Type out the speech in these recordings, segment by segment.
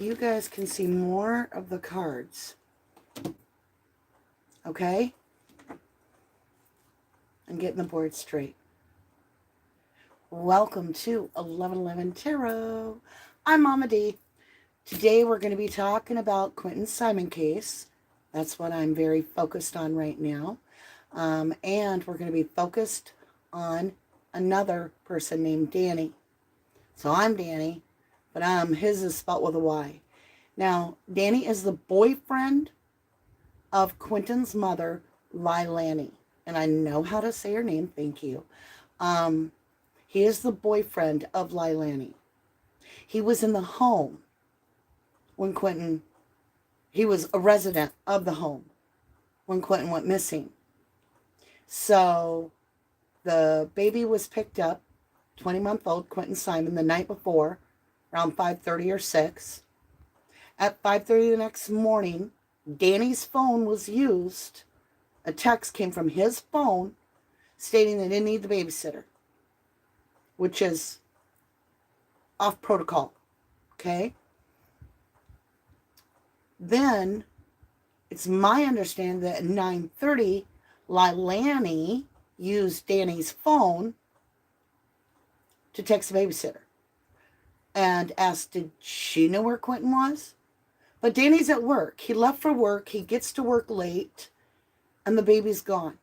you guys can see more of the cards. Okay? I'm getting the board straight. Welcome to 1111 Tarot. I'm Mama D. Today we're going to be talking about Quinton's Simon case. That's what I'm very focused on right now. And we're going to be focused on another person named Danny. So I'm Danny, but his is spelled with a Y. Now, Danny is the boyfriend of Quinton's mother, Lilani. And I know how to say her name, thank you. He is the boyfriend of Lilani. He was in the home when Quinton, he was a resident of the home when Quinton went missing. So the baby was picked up, 20-month-old Quinton Simon, the night before, around 5:30 or 6. At 5:30 the next morning, Danny's phone was used. A text came from his phone stating they didn't need the babysitter, which is off protocol, okay? Then, it's my understanding that at 9:30, Lilani used Danny's phone to text the babysitter and asked, did she know where Quinton was? But Danny's at work. He left for work. He gets to work late, and the baby's gone.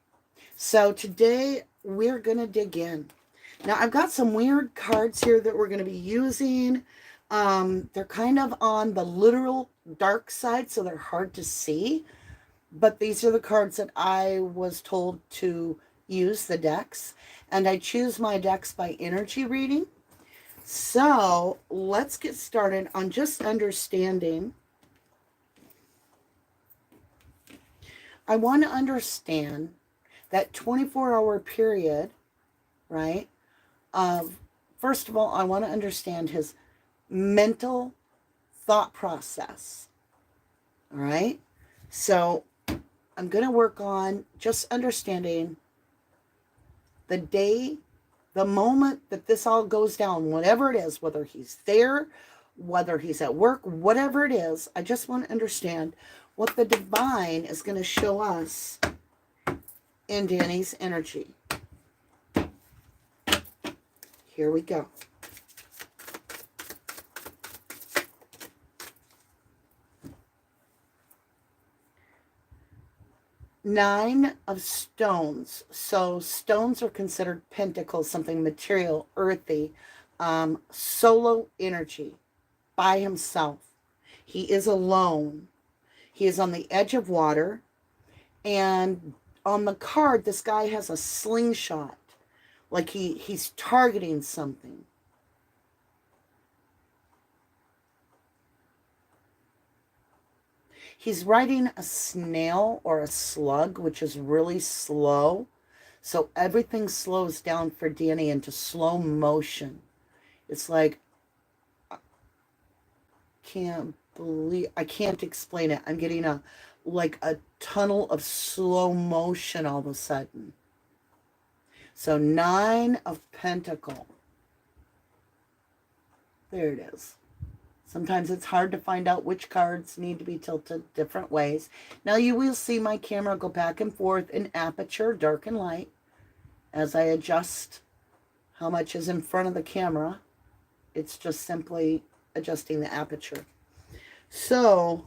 So today, we're going to dig in. Now, I've got some weird cards here that we're going to be using. They're kind of on the literal dark side, so they're hard to see. But these are the cards that I was told to use, the decks. And I choose my decks by energy reading. So let's get started on just understanding. I want to understand that 24-hour period, right? First of all, I want to understand his mental thought process. All right? So I'm going to work on just understanding the day, the moment that this all goes down, whatever it is, whether he's there, whether he's at work, whatever it is, I just want to understand what the divine is going to show us in Danny's energy. Here we go. Nine of stones. So stones are considered pentacles, something material, earthy, solo energy, by himself. He is alone. He is on the edge of water. And on the card, this guy has a slingshot. Like he's targeting something. He's riding a snail or a slug, which is really slow. So everything slows down for Danny into slow motion. It's like, I can't explain it. I'm getting like a tunnel of slow motion all of a sudden. So 9 of Pentacles. There it is. Sometimes it's hard to find out which cards need to be tilted different ways. Now you will see my camera go back and forth in aperture, dark and light, as I adjust how much is in front of the camera. It's just simply adjusting the aperture. So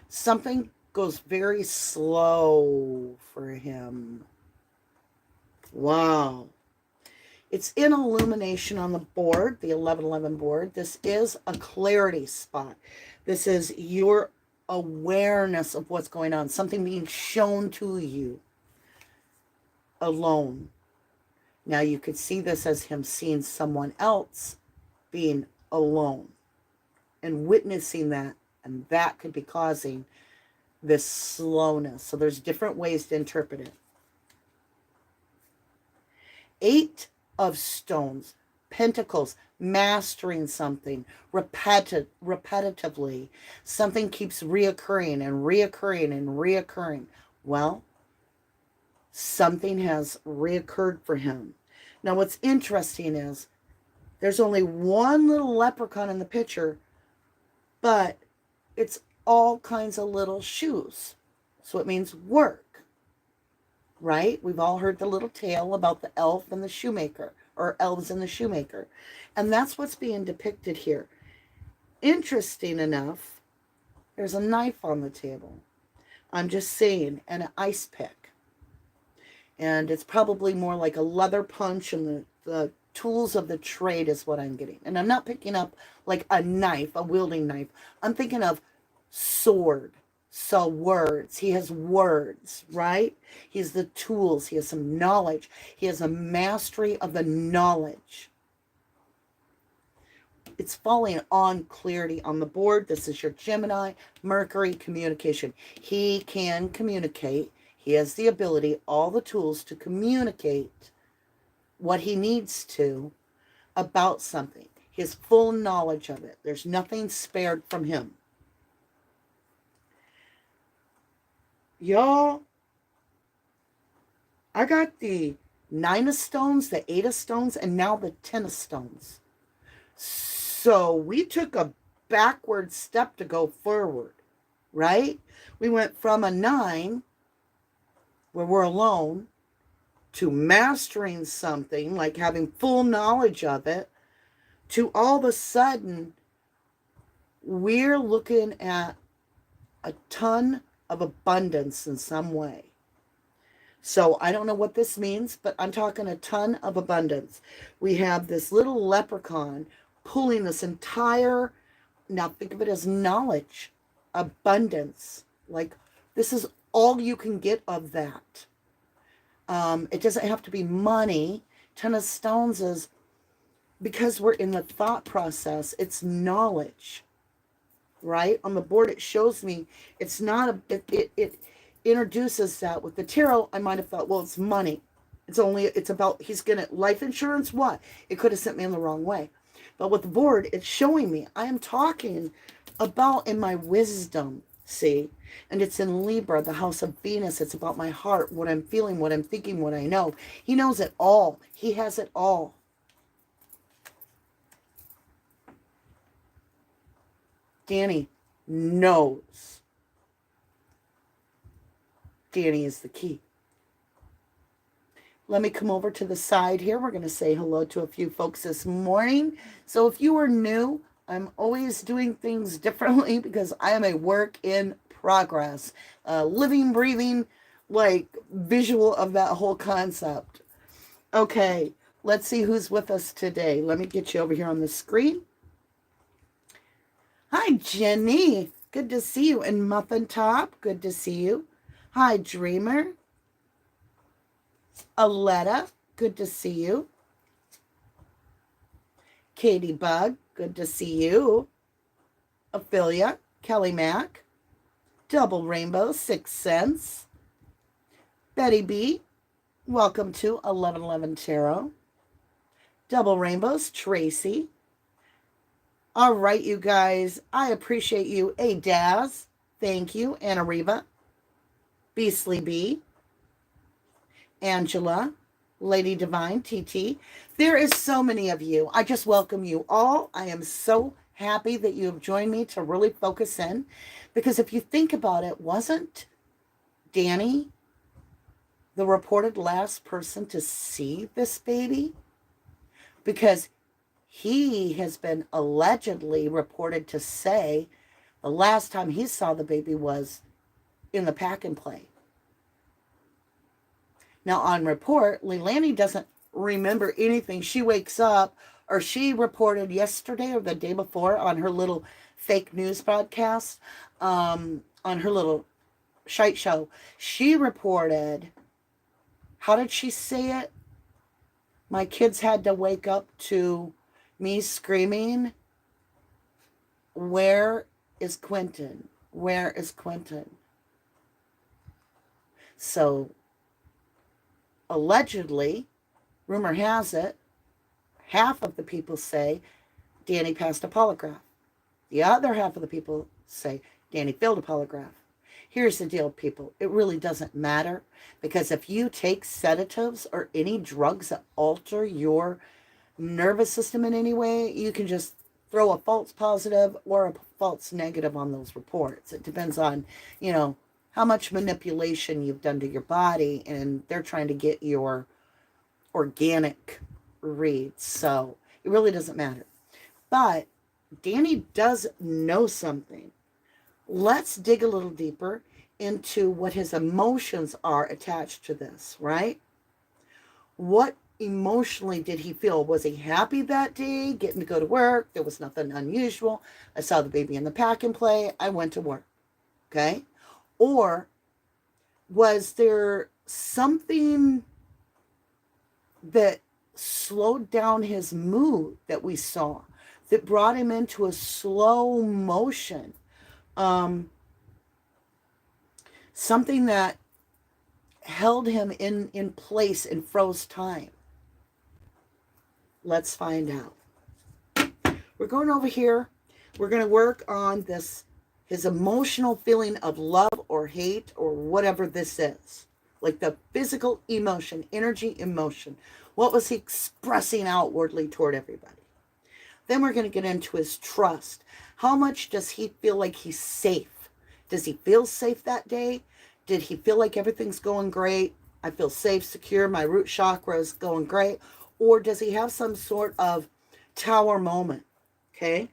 something goes very slow for him. Wow. It's in illumination on the board, the 1111 board. This is a clarity spot. This is your awareness of what's going on, something being shown to you alone. Now you could see this as him seeing someone else being alone and witnessing that, and that could be causing this slowness. So there's different ways to interpret it. 8 of stones, pentacles, mastering something repetitively. Something keeps reoccurring and reoccurring and reoccurring. Well, something has reoccurred for him. Now what's interesting is There's only one little leprechaun in the picture, but it's all kinds of little shoes. So it means work, right? We've all heard the little tale about the elf and the shoemaker, or elves and the shoemaker. And that's what's being depicted here. Interesting enough, there's a knife on the table. I'm just saying, and an ice pick. And it's probably more like a leather punch, and the tools of the trade is what I'm getting. And I'm not picking up like a knife, a wielding knife. I'm thinking of sword. So words. He has words, right? He has the tools. He has some knowledge. He has a mastery of the knowledge. It's falling on clarity on the board. This is your Gemini, Mercury communication. He can communicate. He has the ability, all the tools to communicate what he needs to about something. He has full knowledge of it. There's nothing spared from him. Y'all, I got the 9 of stones, the 8 of stones, and now the 10 of stones. So we took a backward step to go forward, right? We went from a 9, where we're alone, to mastering something, like having full knowledge of it, to all of a sudden, we're looking at a ton of abundance in some way. So I don't know what this means, but I'm talking a ton of abundance. We have this little leprechaun pulling this entire, now think of it as knowledge, abundance. Like, this is all you can get of that. It doesn't have to be money. 10 of stones is, because we're in the thought process, it's knowledge, right? On the board, it shows me it's not it introduces that. With the tarot, I might have thought, well, it's money. It's about, he's gonna, life insurance, what? It could have sent me in the wrong way. But with the board, it's showing me I am talking about in my wisdom, see? And it's in Libra, the house of Venus. It's about my heart, what I'm feeling, what I'm thinking, what I know. He knows it all. He has it all. Danny knows. Danny is the key. Let me come over to the side here. We're going to say hello to a few folks this morning. So if you are new, I'm always doing things differently because I am a work in progress. Living, breathing, like visual of that whole concept. Okay, let's see who's with us today. Let me get you over here on the screen. Hi, Jenny. Good to see you. And Muffin Top, good to see you. Hi, Dreamer. Aletta, good to see you. Katie Bug, good to see you. Ophelia, Kelly Mack, Double Rainbow, 6 cents. Betty B, welcome to 1111 Tarot. Double Rainbows, Tracy. All right, you guys, I appreciate you. Hey, Daz, thank you. Anna Riva, Beastly B, Angela, Lady Divine, TT. There is so many of you. I just welcome you all. I am so happy that you have joined me to really focus in. Because if you think about it, wasn't Danny the reported last person to see this baby? Because he has been allegedly reported to say the last time he saw the baby was in the pack and play. Now, on report, Leilani doesn't remember anything. She wakes up, or she reported yesterday or the day before on her little fake news broadcast, on her little shite show. She reported, how did she say it? My kids had to wake up to me screaming, "Where is Quinton? Where is Quinton?" So, allegedly, rumor has it, half of the people say Danny passed a polygraph. The other half of the people say Danny failed a polygraph. Here's the deal, people. It really doesn't matter, because if you take sedatives or any drugs that alter your nervous system in any way, you can just throw a false positive or a false negative on those reports. It depends on, you know, how much manipulation you've done to your body, and they're trying to get your organic reads. So it really doesn't matter. But Danny does know something. Let's dig a little deeper into what his emotions are attached to this, right? What emotionally did he feel? Was he happy that day, getting to go to work? There was nothing unusual. I saw the baby in the pack and play. I went to work. Okay? Or was there something that slowed down his mood that we saw, that brought him into a slow motion? Something that held him in place and froze time. Let's find out. We're going over here. We're going to work on this, his emotional feeling of love or hate or whatever this is. Like the physical emotion, energy, emotion. What was he expressing outwardly toward everybody? Then we're going to get into his trust. How much does he feel like he's safe? Does he feel safe that day? Did he feel like everything's going great? I feel safe, secure, my root chakra is going great. Or does he have some sort of tower moment? Okay.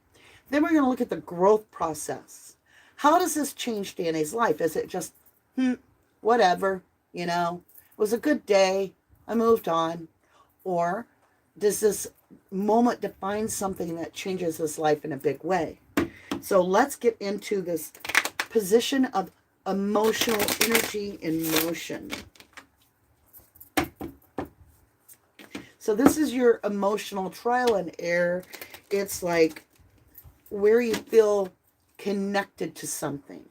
Then we're going to look at the growth process. How does this change Danny's life? Is it just, whatever, you know, it was a good day, I moved on? Or does this moment define something that changes his life in a big way? So let's get into this position of emotional energy in motion. So this is your emotional trial and error. It's like where you feel connected to something.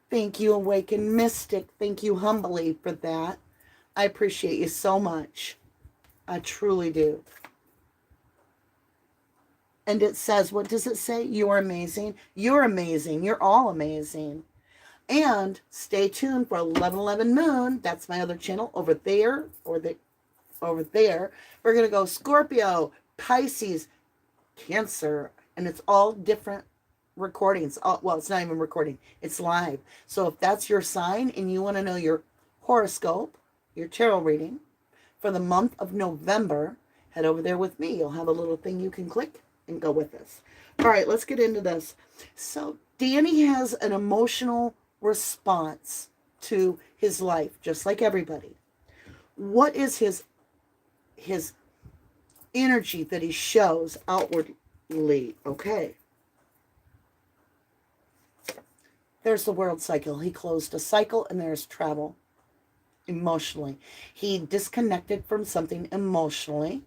Thank you, Awakened Mystic. Thank you humbly for that. I appreciate you so much. I truly do. And it says, what does it say? You're amazing. You're amazing. You're all amazing. And stay tuned for 1111 Moon. That's my other channel over there, over there. We're going to go Scorpio, Pisces, Cancer, and it's all different recordings. Well, it's not even recording. It's live. So if that's your sign and you want to know your horoscope, your tarot reading for the month of November, head over there with me. You'll have a little thing you can click and go with us. All right, let's get into this. So Danny has an emotional response to his life, just like everybody. What is his energy that he shows outwardly? Okay. There's the world cycle. He closed a cycle, and there's travel emotionally. He disconnected from something emotionally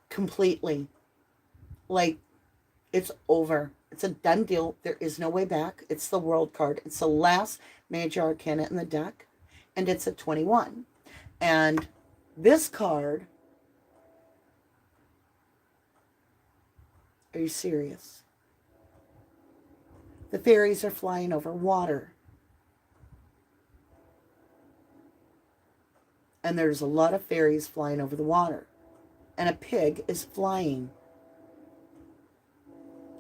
completely. Like, it's over. It's a done deal. There is no way back. It's the world card. It's the last major arcana in the deck, and it's a 21. And this card, are you serious? The fairies are flying over water. And there's a lot of fairies flying over the water. And a pig is flying.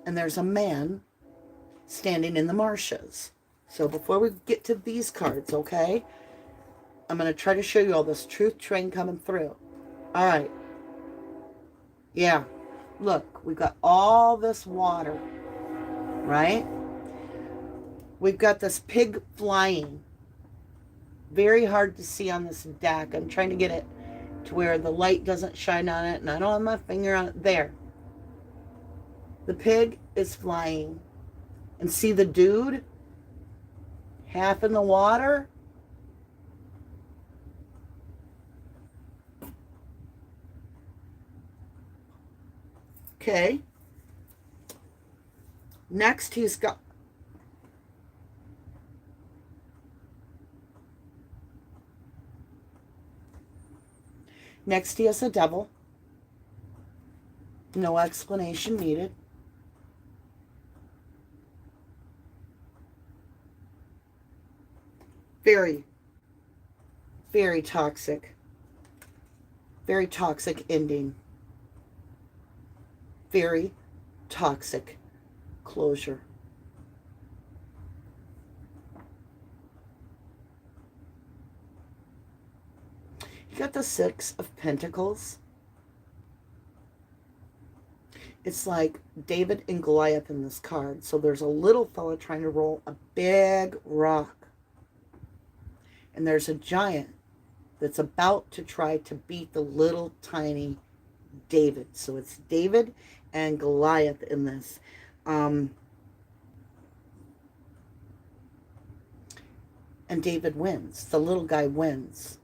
And there's a man standing in the marshes. So before we get to these cards, okay, I'm going to try to show you all this truth train coming through. All right. Yeah. Look, we've got all this water, right? We've got this pig flying. Very hard to see on this deck. I'm trying to get it to where the light doesn't shine on it, and I don't have my finger on it. There. The pig is flying. And see the dude? Half in the water? Okay. Next, he's got... Next, he has a devil. No explanation needed. Very, very toxic. Very toxic ending. Very toxic closure. You got the Six of Pentacles. It's like David and Goliath in this card. So there's a little fella trying to roll a big rock. And there's a giant that's about to try to beat the little tiny David. So it's David and Goliath in this. And David wins. The little guy wins.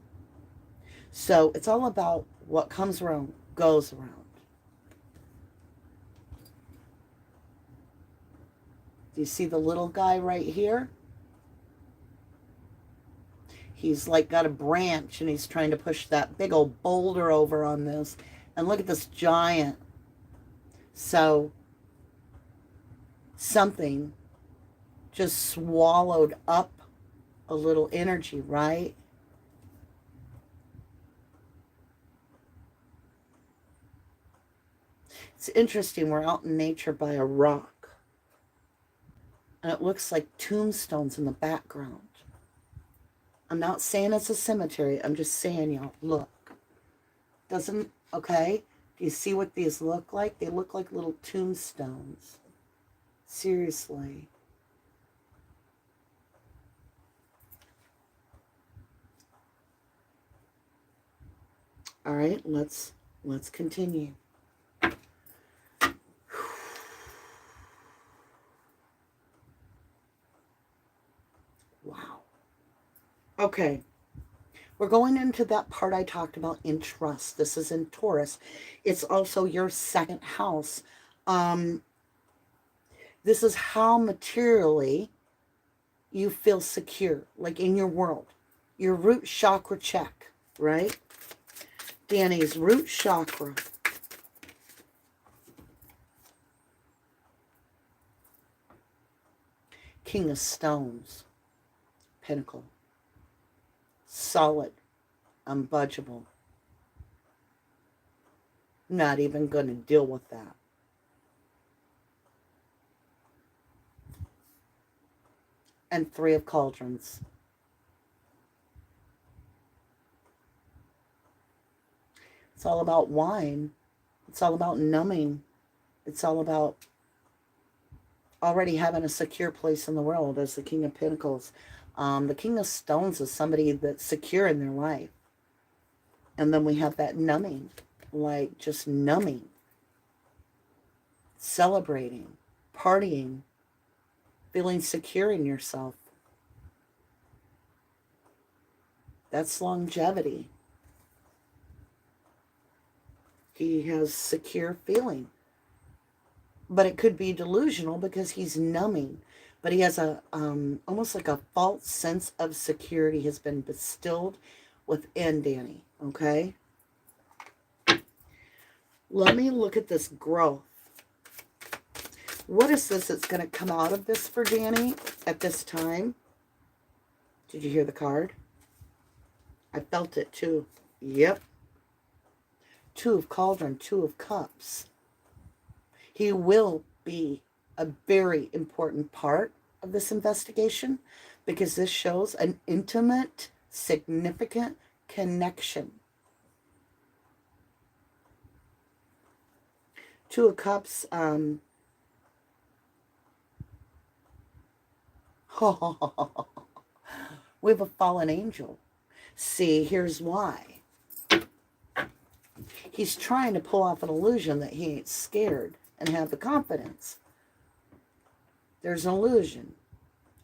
So it's all about what comes around, goes around. Do you see the little guy right here? He's like got a branch and he's trying to push that big old boulder over on this. And look at this giant. So something just swallowed up a little energy, right? It's interesting. We're out in nature by a rock. And it looks like tombstones in the background. I'm not saying it's a cemetery. I'm just saying, y'all, look. Doesn't, okay? Do you see what these look like? They look like little tombstones. Seriously. All right, let's continue. Wow. Okay. We're going into that part I talked about in trust. This is in Taurus. It's also your second house. This is how materially you feel secure, like in your world. Your root chakra check, right? Danny's root chakra. King of Stones. Pentacle. Solid. Unbudgeable. Not even going to deal with that. And Three of Cauldrons. It's all about wine. It's all about numbing. It's all about already having a secure place in the world as the King of Pentacles. The King of Stones is somebody that's secure in their life. And then we have that numbing, like just numbing, celebrating, partying, feeling secure in yourself. That's longevity. He has secure feeling. But it could be delusional because he's numbing. But he has a almost like a false sense of security has been bestilled within Danny. Okay? Let me look at this growth. What is this that's going to come out of this for Danny at this time? Did you hear the card? I felt it too. Yep. Two of Cauldron, Two of Cups. He will be a very important part of this investigation because this shows an intimate, significant connection. Two of Cups, we have a fallen angel. See, here's why. He's trying to pull off an illusion that he ain't scared and have the confidence. There's an illusion.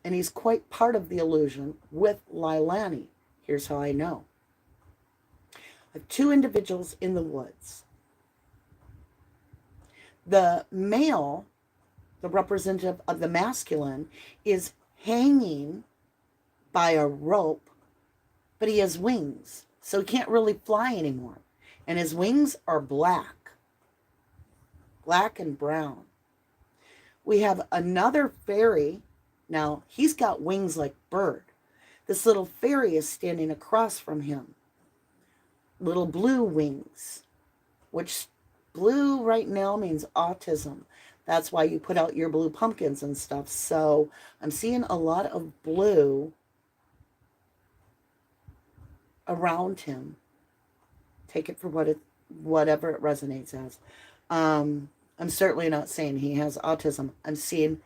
And he's quite part of the illusion with Lilani. Here's how I know. I have two individuals in the woods. The male, the representative of the masculine, is hanging by a rope, but he has wings, so he can't really fly anymore. And his wings are black. Black and brown. We have another fairy. Now, he's got wings like bird. This little fairy is standing across from him. little blue wings, which blue right now means autism. That's why you put out your blue pumpkins and stuff. So I'm seeing a lot of blue around him. Take it for whatever it resonates as. I'm certainly not saying he has autism. I'm seeing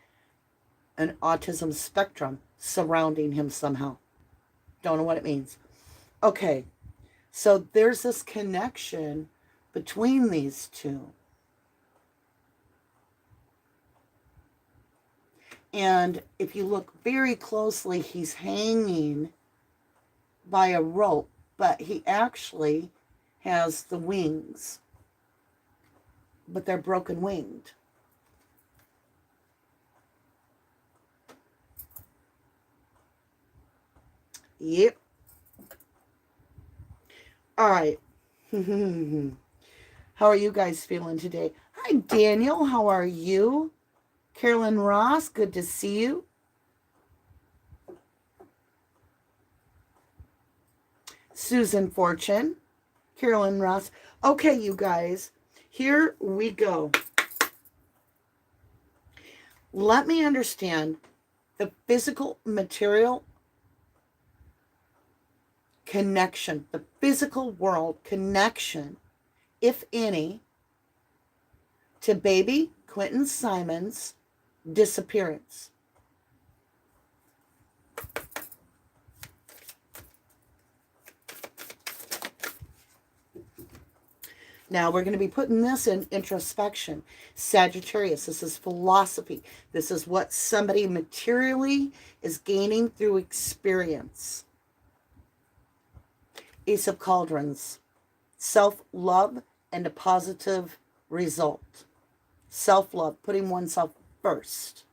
an autism spectrum surrounding him somehow. Don't know what it means. Okay, so there's this connection between these two. And if you look very closely, he's hanging by a rope, but he actually has the wings, but they're broken winged. Yep. All right. How are you guys feeling today? Hi, Daniel. How are you? Carolyn Ross, good to see you. Susan Fortune, Carolyn Ross. Okay, you guys, here we go. Let me understand the physical material connection, the physical world connection, if any, to baby Quinton Simon's disappearance. Now we're going to be putting this in introspection. Sagittarius, this is philosophy. This is what somebody materially is gaining through experience. Ace of Cauldrons, self-love and a positive result. Self-love, putting oneself first.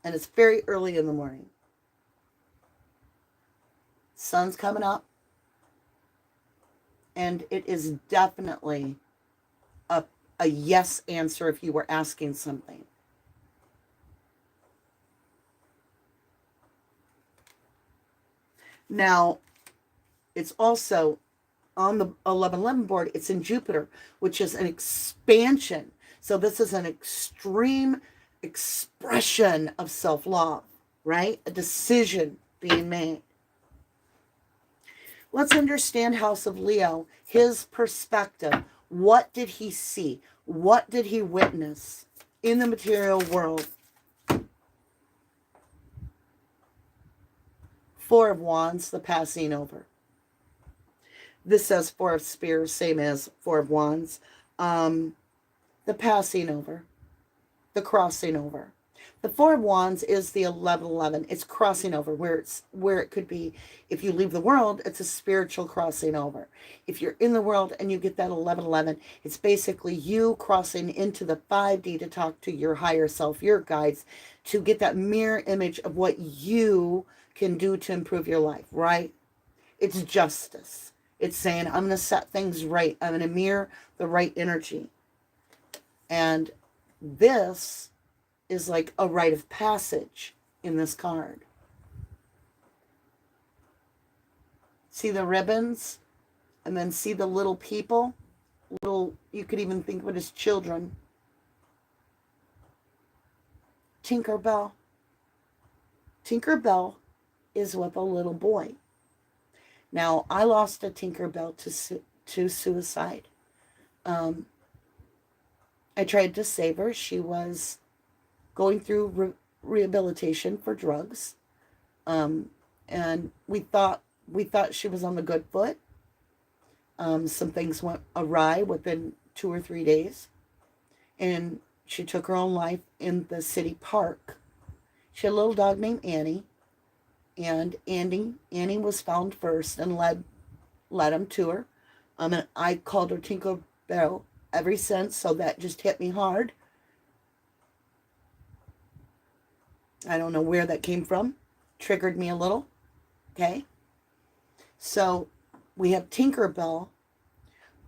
And it's very early in the morning. Sun's coming up. And it is definitely a yes answer if you were asking something. Now, it's also on the 1111 board, it's in Jupiter, which is an expansion. So this is an extreme expression of self-love, right? A decision being made. Let's understand House of Leo, his perspective. What did he see? What did he witness in the material world? Four of Wands, the passing over. This says Four of Spears, same as Four of Wands. The passing over, the crossing over. The Four of Wands is the 1111. It's crossing over, where it could be, if you leave the world, it's a spiritual crossing over. If you're in the world and you get that 1111, it's basically you crossing into the 5D to talk to your higher self, your guides, to get that mirror image of what you can do to improve your life, right? It's justice. It's saying, I'm going to set things right. I'm going to mirror the right energy. And this is like a rite of passage in this card. See the ribbons? And then see the little people? You could even think of it as children. Tinkerbell. Tinkerbell is with a little boy. Now, I lost a Tinkerbell to suicide. I tried to save her. She was going through rehabilitation for drugs. And we thought she was on the good foot. Some things went awry within 2 or 3 days. And she took her own life in the city park. She had a little dog named Annie. And Annie was found first and led him to her. And I called her Tinkerbell ever since, so that just hit me hard. I don't know where that came from. Triggered me a little. Okay. So we have Tinkerbell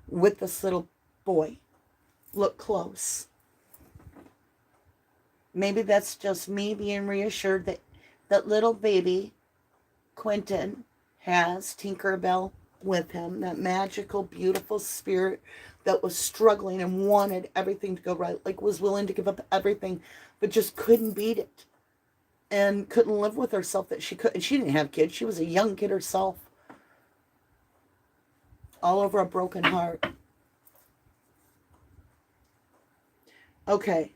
with this little boy. Look close. Maybe that's just me being reassured that that little baby Quinton has Tinkerbell with him, that magical, beautiful spirit that was struggling and wanted everything to go right, like was willing to give up everything, but just couldn't beat it and couldn't live with herself that she could. And she didn't have kids. She was a young kid herself, all over a broken heart. Okay,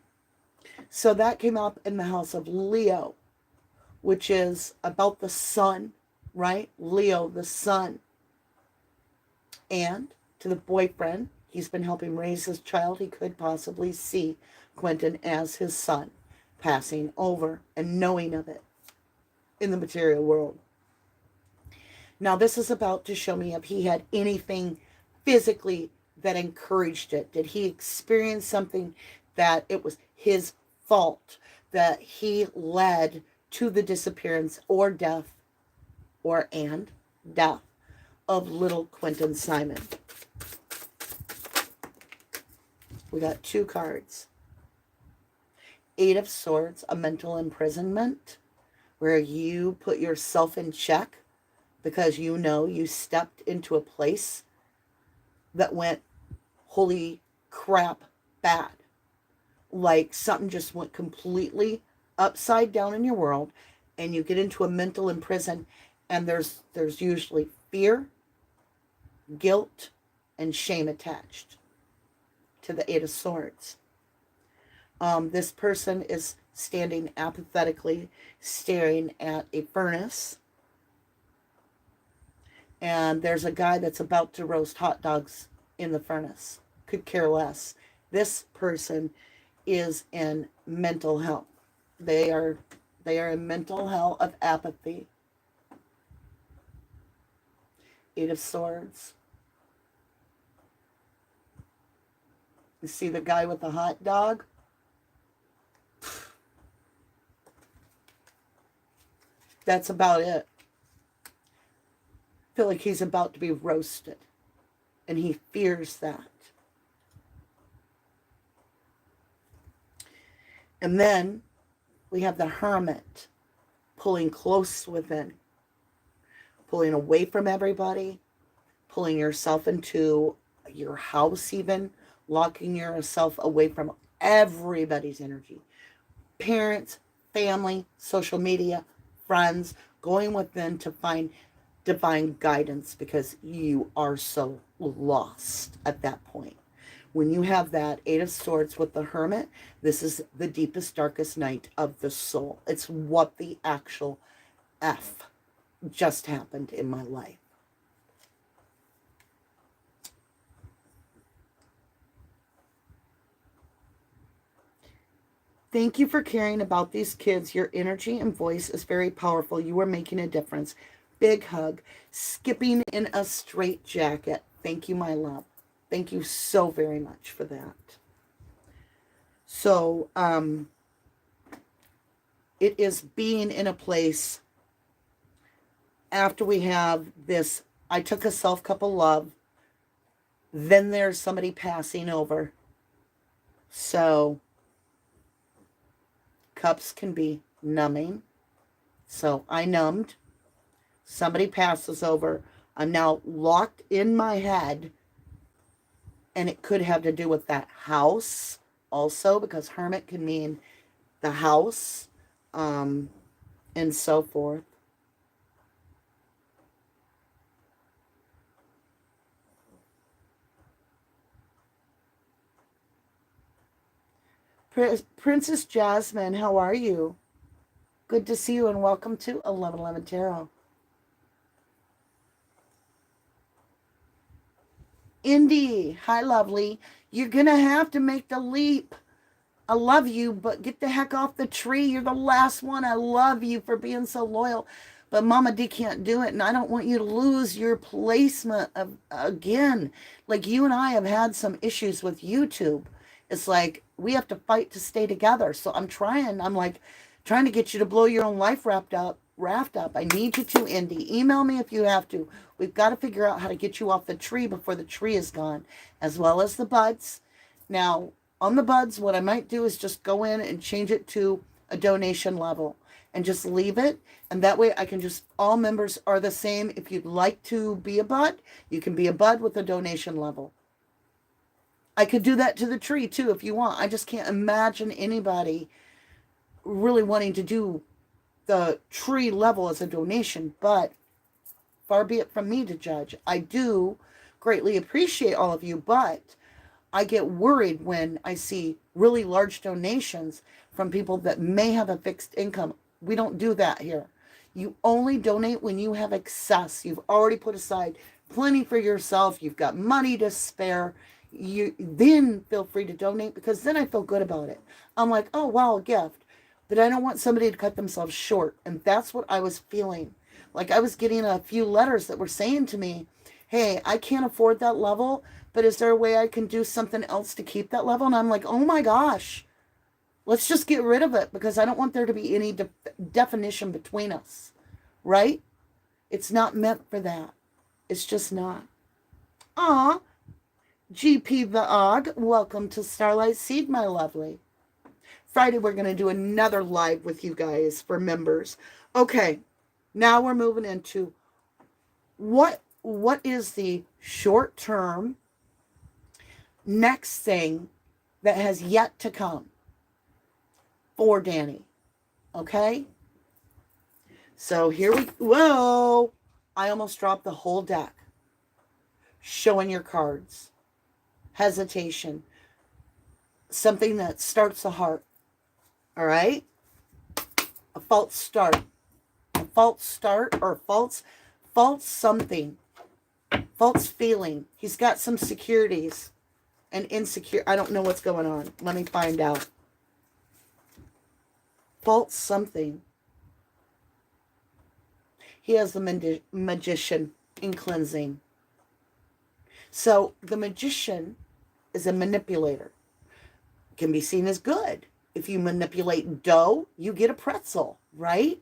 so that came up in the house of Leo, which is about the sun, right? Leo, the sun. And to the boyfriend, he's been helping raise his child. He could possibly see Quinton as his son passing over and knowing of it in the material world. Now, this is about to show me if he had anything physically that encouraged it. Did he experience something that it was his fault, that he led to the disappearance or death and death of little Quinton Simon? We got 2 cards. 8 of Swords, a mental imprisonment, where you put yourself in check because you know you stepped into a place that went holy crap bad. Like something just went completely upside down in your world, and you get into a mental imprison, and there's usually fear, guilt, and shame attached to the 8 of Swords. This person is standing apathetically, staring at a furnace. And there's a guy that's about to roast hot dogs in the furnace. Could care less. This person is in mental hell. They are in mental hell of apathy. 8 of Swords. You see the guy with the hot dog? That's about it. I feel like he's about to be roasted, and he fears that. And then we have the Hermit pulling close within, pulling away from everybody, pulling yourself into your house even, locking yourself away from everybody's energy. Parents, family, social media, friends, going within to find divine guidance because you are so lost at that point. When you have that 8 of Swords with the Hermit, this is the deepest, darkest night of the soul. It's what the actual F just happened in my life. Thank you for caring about these kids. Your energy and voice is very powerful. You are making a difference. Big hug. Skipping in a straitjacket. Thank you, my love. Thank you so very much for that. So, it is being in a place after we have this, I took a self-cup of love, then there's somebody passing over. So, cups can be numbing. So, I numbed. Somebody passes over. I'm now locked in my head. And it could have to do with that house also, because Hermit can mean the house, and so forth. Princess Jasmine, how are you? Good to see you, and welcome to 1111 Tarot. Indy, hi lovely. You're going to have to make the leap. I love you, but get the heck off the tree. You're the last one. I love you for being so loyal. But Mama D can't do it, and I don't want you to lose your placement again. Like, you and I have had some issues with YouTube. It's like we have to fight to stay together. So I'm trying to get you to blow your own life raft up. I need you to, Indy. Email me if you have to. We've got to figure out how to get you off the tree before the tree is gone, as well as the buds. Now, on the buds, what I might do is just go in and change it to a donation level and just leave it. And that way I can just, all members are the same. If you'd like to be a bud, you can be a bud with a donation level. I could do that to the tree too if you want. I just can't imagine anybody really wanting to do the tree level as a donation, but far be it from me to judge. I do greatly appreciate all of you, but I get worried when I see really large donations from people that may have a fixed income. We don't do that here. You only donate when you have excess. You've already put aside plenty for yourself. You've got money to spare. You then feel free to donate, because then I feel good about it. I'm like, oh, wow, a gift. But I don't want somebody to cut themselves short. And that's what I was feeling. Like, I was getting a few letters that were saying to me, hey, I can't afford that level, but is there a way I can do something else to keep that level? And I'm like, oh my gosh, let's just get rid of it, because I don't want there to be any definition between us, right? It's not meant for that. It's just not. Aw, GP the Og, welcome to Starlight Seed, my lovely. Friday, we're going to do another live with you guys for members. Okay, now we're moving into what is the short-term next thing that has yet to come for Danny. Okay? So here we, whoa, I almost dropped the whole deck. Showing your cards. Hesitation. Something that starts the heart. All right? A false start. A false start or false something. False feeling. He's got some securities and insecure. I don't know what's going on. Let me find out. False something. He has the magician in cleansing. So the magician is a manipulator. Can be seen as good. If you manipulate dough, you get a pretzel, right?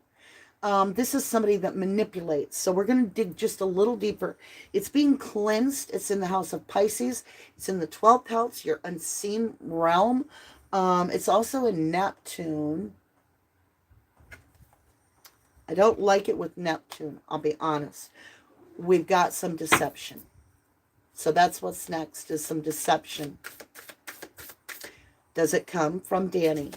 This is somebody that manipulates. So we're going to dig just a little deeper. It's being cleansed. It's in the house of Pisces. It's in the 12th house, your unseen realm. It's also in Neptune. I don't like it with Neptune, I'll be honest. We've got some deception. So that's what's next, is some deception. Does it come from Danny?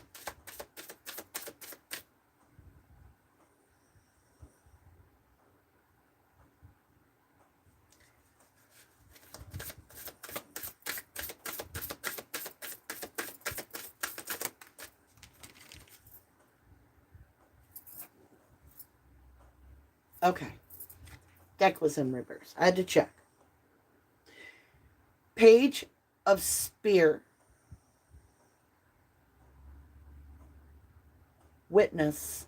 Okay. Deck was in reverse. I had to check. Page of Spear. Witness.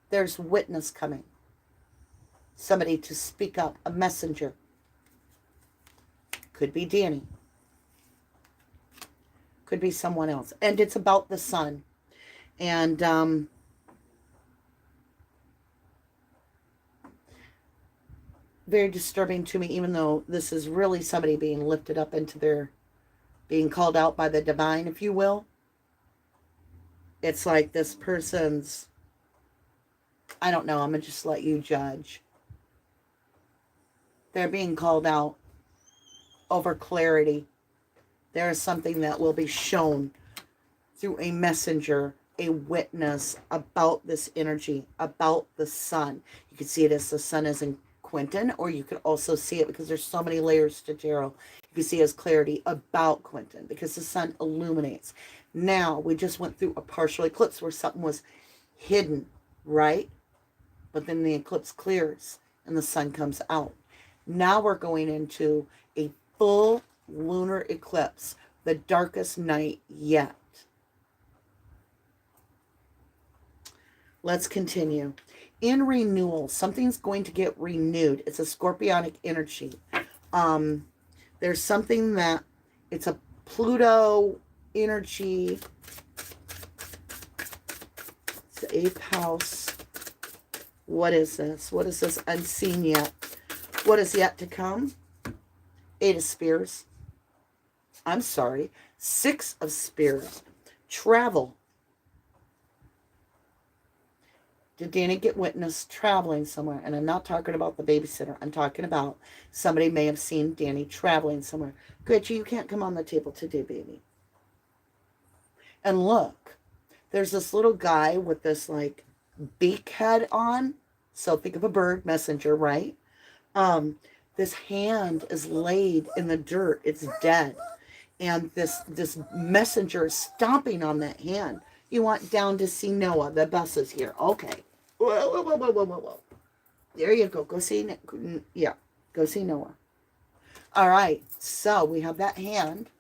There's witness coming. Somebody to speak up. A messenger. Could be Danny. Could be someone else. And it's about the sun. And very disturbing to me, even though this is really somebody being lifted up into their, being called out by the divine, if you will. It's like this person's, I don't know, I'm going to just let you judge. They're being called out over clarity. There is something that will be shown through a messenger, a witness about this energy, about the sun. You can see it as the sun is in Quinton, or you could also see it, because there's so many layers to tarot, you can see it as clarity about Quinton, because the sun illuminates. Now, we just went through a partial eclipse where something was hidden, right? But then the eclipse clears and the sun comes out. Now we're going into a full lunar eclipse, the darkest night yet. Let's continue. In renewal, something's going to get renewed. It's a scorpionic energy. There's something that, it's a Pluto energy. It's the 8th house. What is this? What is this unseen yet? What is yet to come? 8 of Spears. I'm sorry. 6 of Spears. Travel. Did Danny get witnessed traveling somewhere? And I'm not talking about the babysitter. I'm talking about somebody may have seen Danny traveling somewhere. Gretchen, you can't come on the table today, baby. And look, there's this little guy with this like beak head on. So think of a bird messenger, right? This hand is laid in the dirt. It's dead. And this messenger is stomping on that hand. You want down to see Noah. The bus is here. Okay. Whoa, whoa, whoa, whoa, whoa, whoa, whoa. There you go. Go see, yeah, go see Noah. All right. So we have that hand.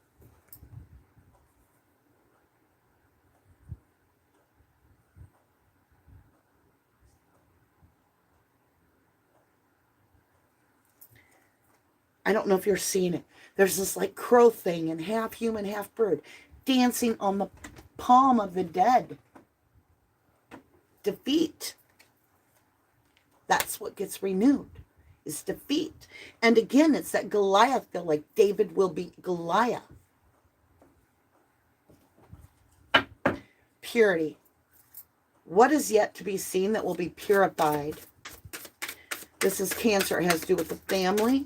I don't know if you're seeing it. There's this like crow thing and half human, half bird dancing on the palm of the dead. Defeat. That's what gets renewed, is defeat. And again, it's that Goliath feel, like David will beat Goliath. Purity. What is yet to be seen that will be purified? This is Cancer. It has to do with the family.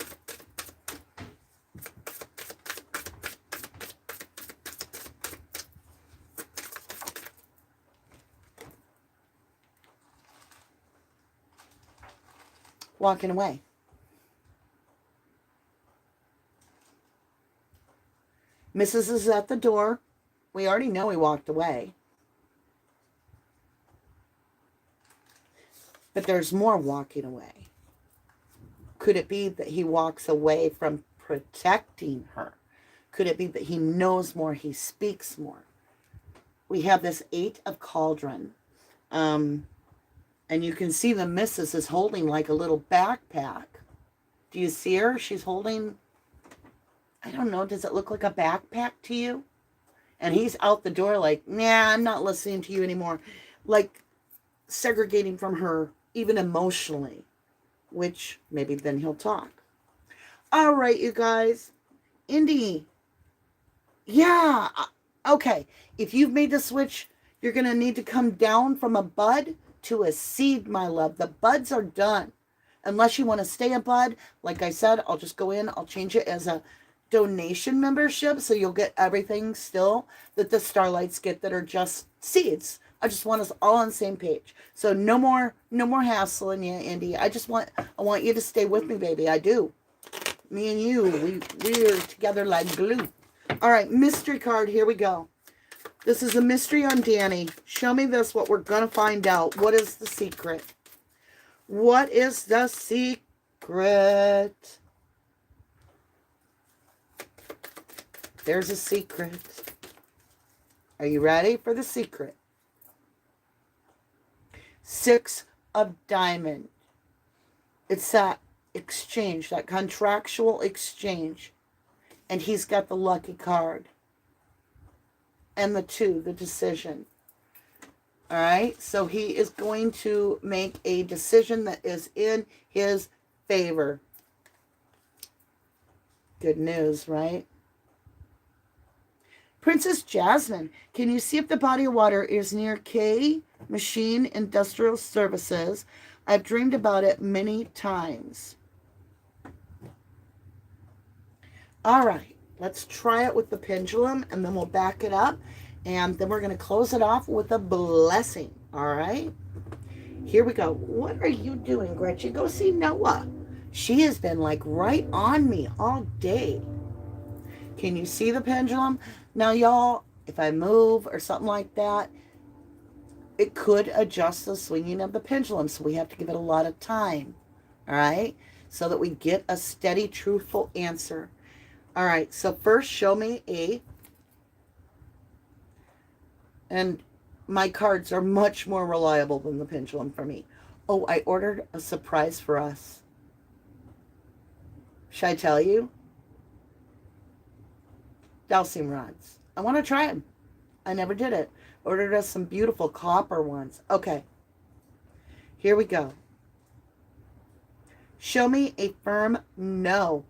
Walking away. Mrs. is at the door. We already know he walked away. But there's more walking away. Could it be that he walks away from protecting her? Could it be that he knows more, he speaks more? We have this 8 of Cauldron. And you can see the missus is holding like a little backpack. Do you see her? She's holding, I don't know, does it look like a backpack to you? And he's out the door like, nah, I'm not listening to you anymore. Like segregating from her, even emotionally. Which maybe then he'll talk. All right, you guys. Indy. Yeah. Okay. If you've made the switch, you're going to need to come down from a bud to a seed, my love. The buds are done. Unless you want to stay a bud, like I said, I'll just go in. I'll change it as a donation membership, so you'll get everything still that the Starlights get that are just seeds. I just want us all on the same page. So no more hassling you, Indy. I want you to stay with me, baby. I do. Me and you, we're together like glue. All right, mystery card. Here we go. This is a mystery on Danny. Show me this, what we're going to find out. What is the secret? What is the secret? There's a secret. Are you ready for the secret? 6 of Diamond. It's that exchange, that contractual exchange. And he's got the lucky card. And the 2, the decision. All right, so he is going to make a decision that is in his favor. Good news, right? Princess Jasmine, can you see if the body of water is near K Machine Industrial Services? I've dreamed about it many times. All right, let's try it with the pendulum, and then we'll back it up. And then we're going to close it off with a blessing. All right. Here we go. What are you doing, Gretchen? Go see Noah. She has been like right on me all day. Can you see the pendulum? Now, y'all, if I move or something like that, it could adjust the swinging of the pendulum. So we have to give it a lot of time. All right. So that we get a steady, truthful answer. All right. So first, show me a... And my cards are much more reliable than the pendulum for me. Oh, I ordered a surprise for us. Should I tell you? Dowsing rods. I want to try them. I never did it. Ordered us some beautiful copper ones. Okay. Here we go. Show me a firm no.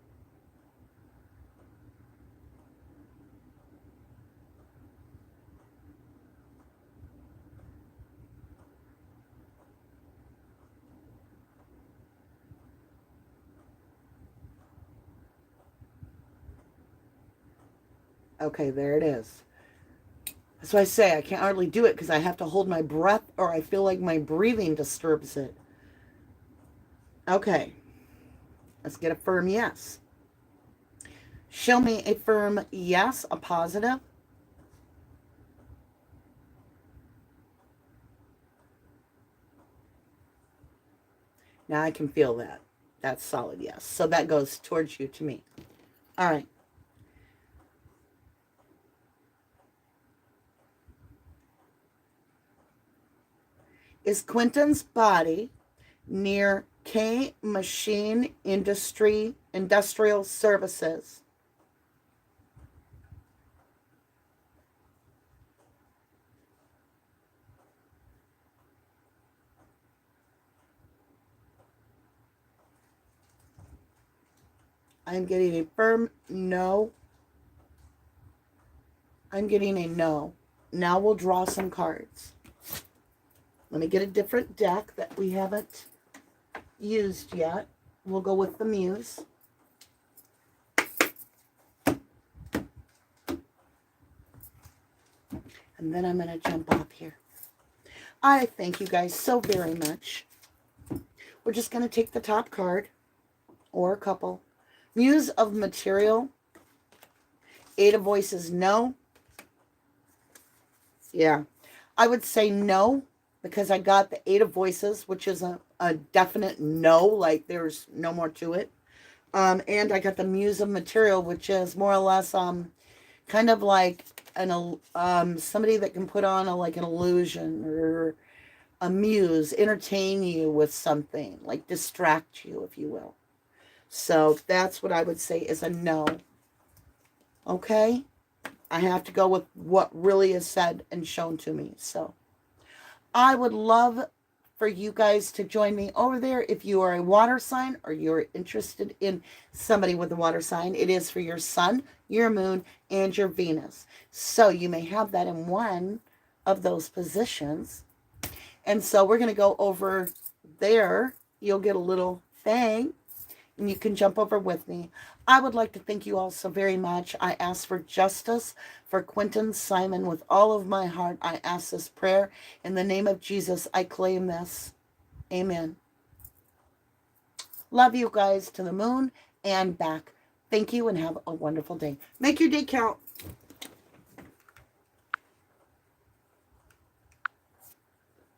Okay, there it is. That's why I say I can't hardly do it because I have to hold my breath or I feel like my breathing disturbs it. Okay, let's get a firm yes. Show me a firm yes, a positive. Now I can feel that. That's solid yes. So that goes towards you to me. All right. Is Quinton's body near K Machine Industrial Services? I'm getting a firm no. I'm getting a no. Now we'll draw some cards. Let me get a different deck that we haven't used yet. We'll go with the Muse. And then I'm going to jump up here. I thank you guys so very much. We're just going to take the top card, or a couple. Muse of Material. Eight of Voices, no. Yeah. I would say no, because I got the Eight of Voices, which is a definite no, like there's no more to it. And I got the Muse of Material, which is more or less kind of like somebody that can put on like an illusion or a muse, entertain you with something, like distract you, if you will. So that's what I would say is a no. Okay? I have to go with what really is said and shown to me. So I would love for you guys to join me over there if you are a water sign or you're interested in somebody with a water sign. It is for your sun, your moon, and your Venus. So you may have that in one of those positions. And so we're going to go over there. You'll get a little thing and you can jump over with me. I would like to thank you all so very much. I ask for justice for Quinton Simon with all of my heart. I ask this prayer in the name of Jesus. I claim this. Amen. Love you guys to the moon and back. Thank you and have a wonderful day. Make your day count.